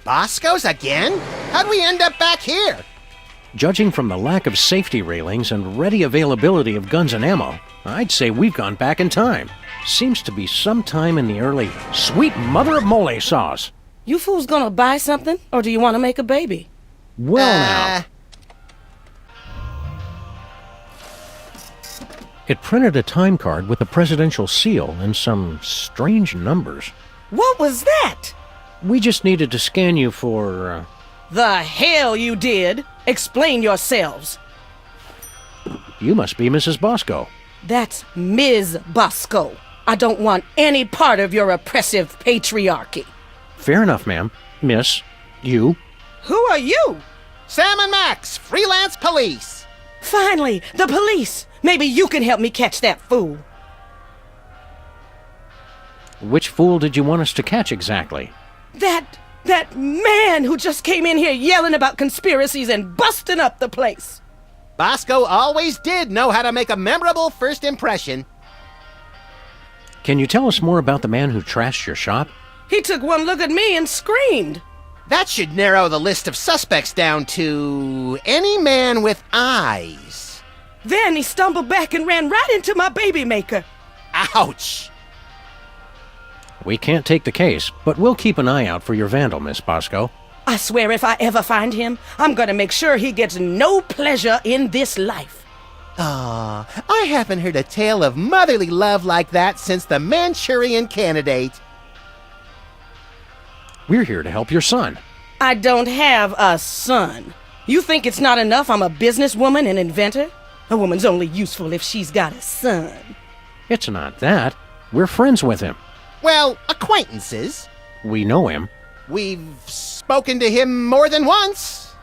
Bosco's again? How'd we end up back here? Judging from the lack of safety railings and ready availability of guns and ammo, I'd say we've gone back in time. Seems to be sometime in the early sweet mother of mole sauce. You fools gonna buy something, or do you want to make a baby? Well, now. It printed a time card with a presidential seal and some strange numbers. What was that? We just needed to scan you for, The hell you did! Explain yourselves. You must be Mrs. Bosco. That's Ms. Bosco. I don't want any part of your oppressive patriarchy. Fair enough, ma'am. Miss, you. Who are you? Sam and Max, freelance police. Finally, the police! Maybe you can help me catch that fool. Which fool did you want us to catch exactly? That man who just came in here yelling about conspiracies and busting up the place. Bosco always did know how to make a memorable first impression. Can you tell us more about the man who trashed your shop? He took one look at me and screamed. That should narrow the list of suspects down to any man with eyes. Then he stumbled back and ran right into my baby maker. Ouch! We can't take the case, but we'll keep an eye out for your vandal, Miss Bosco. I swear if I ever find him, I'm gonna make sure he gets no pleasure in this life. Ah, I haven't heard a tale of motherly love like that since the Manchurian Candidate. We're here to help your son. I don't have a son. You think it's not enough I'm a businesswoman and inventor? A woman's only useful if she's got a son. It's not that. We're friends with him. Well, acquaintances. We know him. We've spoken to him more than once.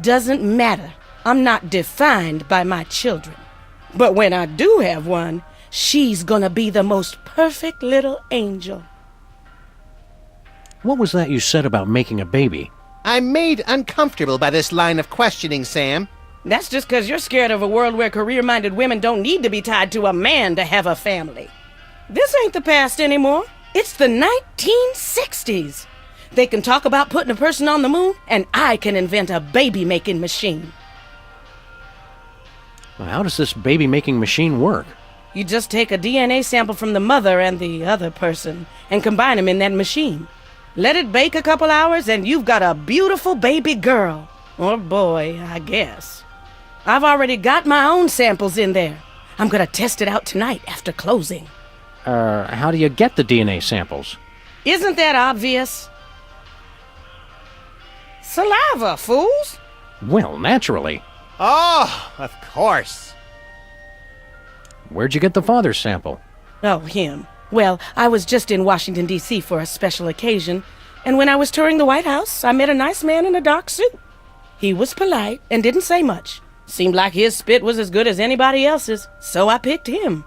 Doesn't matter. I'm not defined by my children. But when I do have one, she's gonna be the most perfect little angel. What was that you said about making a baby? I'm made uncomfortable by this line of questioning, Sam. That's just 'cause you're scared of a world where career-minded women don't need to be tied to a man to have a family. This ain't the past anymore. It's the 1960s. They can talk about putting a person on the moon, and I can invent a baby-making machine. Well, how does this baby-making machine work? You just take a DNA sample from the mother and the other person and combine them in that machine. Let it bake a couple hours, and you've got a beautiful baby girl. Or boy, I guess. I've already got my own samples in there. I'm gonna test it out tonight after closing. How do you get the DNA samples? Isn't that obvious? Saliva, fools! Well, naturally. Oh, of course. Where'd you get the father's sample? Oh, him. Well, I was just in Washington, D.C. for a special occasion, and when I was touring the White House, I met a nice man in a dark suit. He was polite and didn't say much. Seemed like his spit was as good as anybody else's, so I picked him.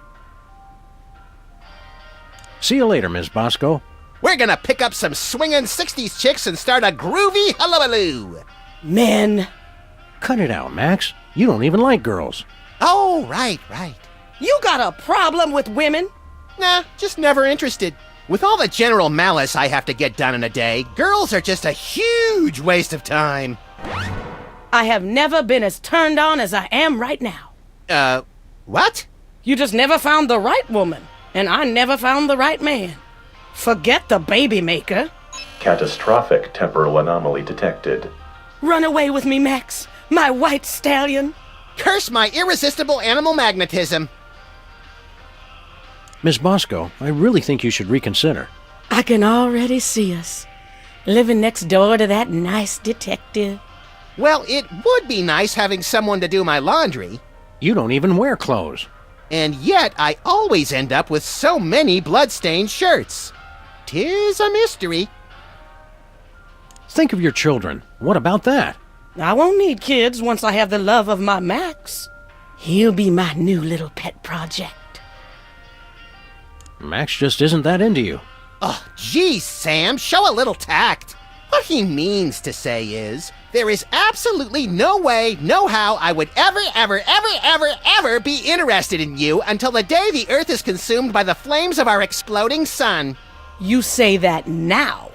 See you later, Miss Bosco. We're gonna pick up some swingin' 60s chicks and start a groovy hullabaloo. Men. Cut it out, Max. You don't even like girls. Oh, right. You got a problem with women? Nah, just never interested. With all the general malice I have to get done in a day, girls are just a huge waste of time. I have never been as turned on as I am right now. What? You just never found the right woman, and I never found the right man. Forget the baby maker. Catastrophic temporal anomaly detected. Run away with me, Max, my white stallion. Curse my irresistible animal magnetism. Miss Bosco, I really think you should reconsider. I can already see us, living next door to that nice detective. Well, it would be nice having someone to do my laundry. You don't even wear clothes. And yet I always end up with so many blood-stained shirts. 'Tis a mystery. Think of your children. What about that? I won't need kids once I have the love of my Max. He'll be my new little pet project. Max just isn't that into you. Oh, geez, Sam, show a little tact. What he means to say is, there is absolutely no way, no how I would ever be interested in you until the day the Earth is consumed by the flames of our exploding sun. You say that now.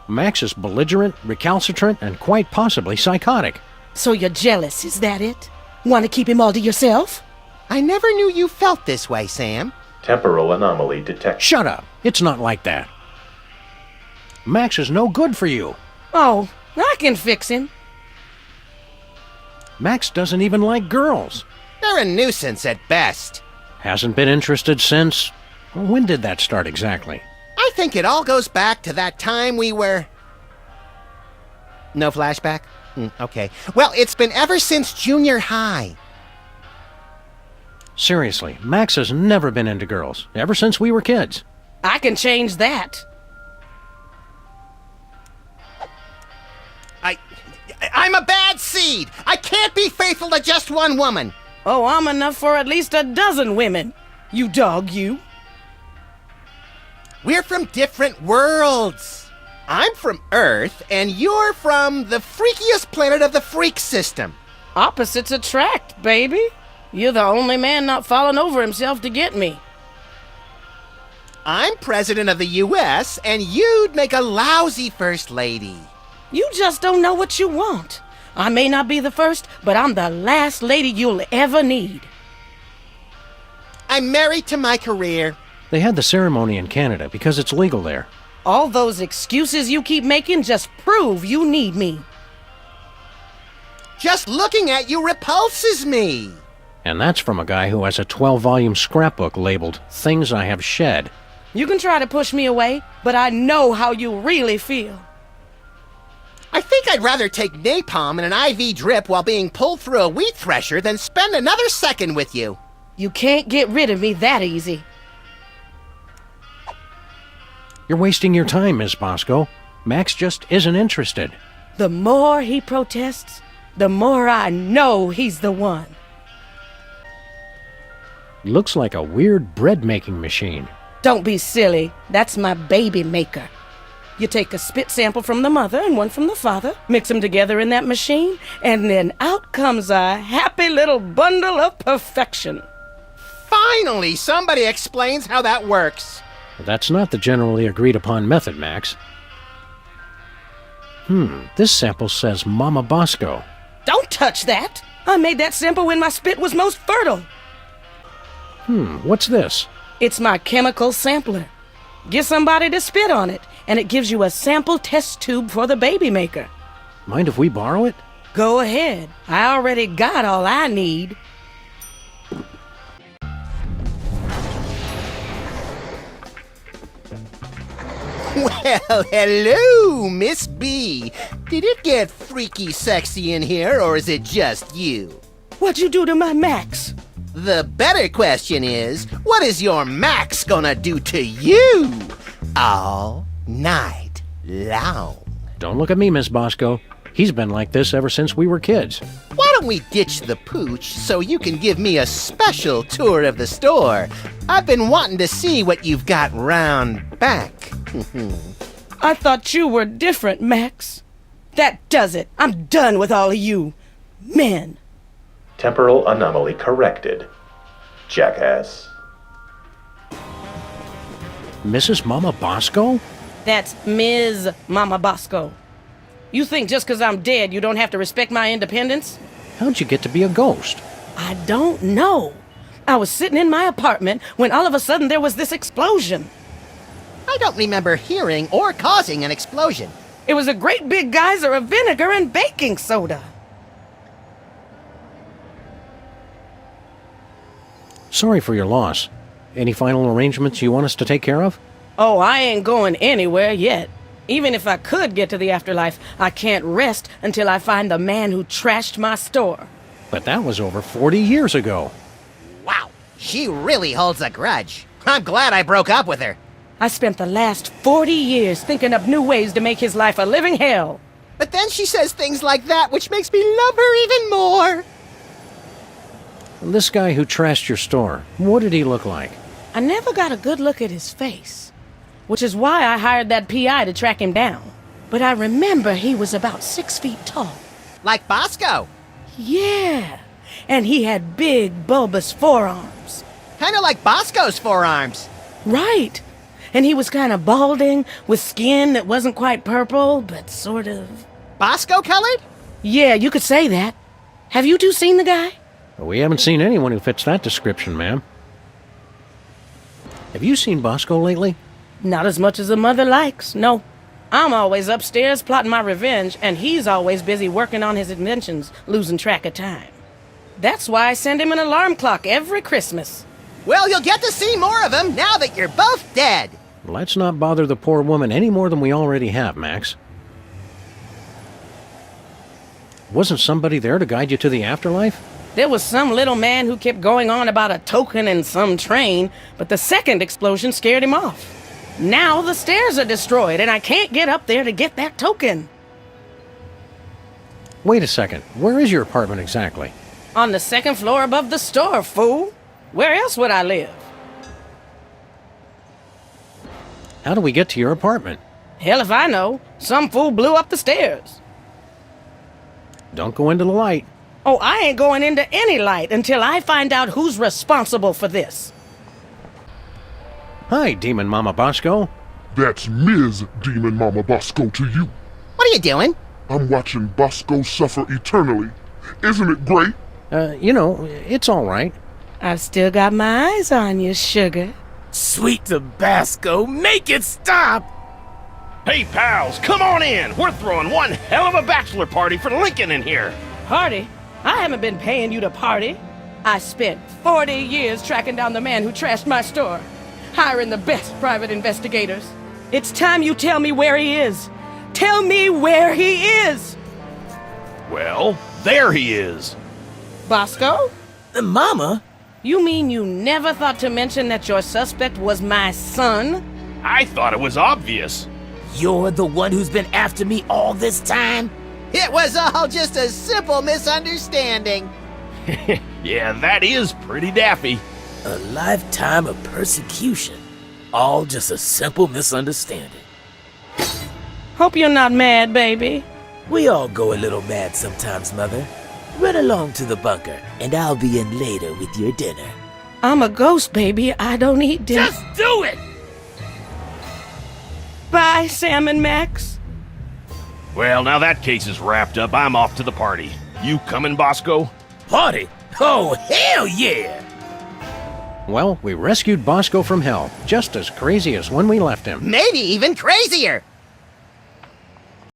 Max is belligerent, recalcitrant, and quite possibly psychotic. So you're jealous, is that it? Want to keep him all to yourself? I never knew you felt this way, Sam. Temporal anomaly detected. Shut up. It's not like that. Max is no good for you. Oh, I can fix him. Max doesn't even like girls. They're a nuisance at best. Hasn't been interested since... When did that start exactly? I think it all goes back to that time we were... No flashback? Okay. Well, it's been ever since junior high. Seriously, Max has never been into girls, ever since we were kids. I can change that. I'm a bad seed. I can't be faithful to just one woman. Oh, I'm enough for at least a dozen women. You dog, you. We're from different worlds. I'm from Earth, and you're from the freakiest planet of the freak system. Opposites attract, baby. You're the only man not falling over himself to get me. I'm president of the U.S., and you'd make a lousy first lady. You just don't know what you want. I may not be the first, but I'm the last lady you'll ever need. I'm married to my career. They had the ceremony in Canada because it's legal there. All those excuses you keep making just prove you need me. Just looking at you repulses me. And that's from a guy who has a 12-volume scrapbook labeled Things I Have Shed. You can try to push me away, but I know how you really feel. I think I'd rather take napalm and an IV drip while being pulled through a wheat thresher than spend another second with you. You can't get rid of me that easy. You're wasting your time, Miss Bosco. Max just isn't interested. The more he protests, the more I know he's the one. Looks like a weird bread-making machine. Don't be silly. That's my baby maker. You take a spit sample from the mother and one from the father, mix them together in that machine, and then out comes a happy little bundle of perfection. Finally, somebody explains how that works. That's not the generally agreed-upon method, Max. This sample says Momma Bosco. Don't touch that! I made that sample when my spit was most fertile. What's this? It's my chemical sampler. Get somebody to spit on it, and it gives you a sample test tube for the baby maker. Mind if we borrow it? Go ahead. I already got all I need. Well, hello, Miss B. Did it get freaky sexy in here, or is it just you? What'd you do to my Max? The better question is, what is your Max gonna do to you all night long? Don't look at me, Miss Bosco. He's been like this ever since we were kids. Why don't we ditch the pooch so you can give me a special tour of the store? I've been wanting to see what you've got round back. I thought you were different, Max. That does it. I'm done with all of you. Men. Temporal anomaly corrected. Jackass. Mrs. Momma Bosco? That's Ms. Momma Bosco. You think just 'cause I'm dead you don't have to respect my independence? How'd you get to be a ghost? I don't know. I was sitting in my apartment when all of a sudden there was this explosion. I don't remember hearing or causing an explosion. It was a great big geyser of vinegar and baking soda. Sorry for your loss. Any final arrangements you want us to take care of? Oh, I ain't going anywhere yet. Even if I could get to the afterlife, I can't rest until I find the man who trashed my store. But that was over 40 years ago. Wow, she really holds a grudge. I'm glad I broke up with her. I spent the last 40 years thinking up new ways to make his life a living hell. But then she says things like that, which makes me love her even more. This guy who trashed your store, what did he look like? I never got a good look at his face, which is why I hired that PI to track him down. But I remember he was about 6 feet tall. Like Bosco. Yeah, and he had big bulbous forearms. Kinda like Bosco's forearms. Right. and he was kind of balding with skin that wasn't quite purple, but sort of... Bosco colored? Yeah, you could say that. Have you two seen the guy? We haven't seen anyone who fits that description, ma'am. Have you seen Bosco lately? Not as much as a mother likes, no. I'm always upstairs plotting my revenge, and he's always busy working on his inventions, losing track of time. That's why I send him an alarm clock every Christmas. Well, you'll get to see more of him now that you're both dead. Let's not bother the poor woman any more than we already have, Max. Wasn't somebody there to guide you to the afterlife? There was some little man who kept going on about a token in some train, but the second explosion scared him off. Now the stairs are destroyed, and I can't get up there to get that token. Wait a second. Where is your apartment exactly? On the second floor above the store, fool. Where else would I live? How do we get to your apartment? Hell if I know. Some fool blew up the stairs. Don't go into the light. Oh, I ain't going into any light until I find out who's responsible for this. Hi, Demon Mama Bosco. That's Ms. Demon Mama Bosco to you. What are you doing? I'm watching Bosco suffer eternally. Isn't it great? It's all right. I've still got my eyes on you, sugar. Sweet Tabasco, make it stop! Hey, pals, come on in. We're throwing one hell of a bachelor party for Lincoln in here. Party? I haven't been paying you to party. I spent 40 years tracking down the man who trashed my store, hiring the best private investigators. It's time you tell me where he is. Tell me where he is! Well, there he is. Bosco? Mama? You mean you never thought to mention that your suspect was my son? I thought it was obvious. You're the one who's been after me all this time? It was all just a simple misunderstanding. Yeah, that is pretty daffy. A lifetime of persecution. All just a simple misunderstanding. Hope you're not mad, baby. We all go a little mad sometimes, Mother. Run along to the bunker, and I'll be in later with your dinner. I'm a ghost, baby. I don't eat dinner. Just do it! Bye, Sam and Max. Well, now that case is wrapped up, I'm off to the party. You coming, Bosco? Party? Oh, hell yeah! Well, we rescued Bosco from hell, just as crazy as when we left him. Maybe even crazier.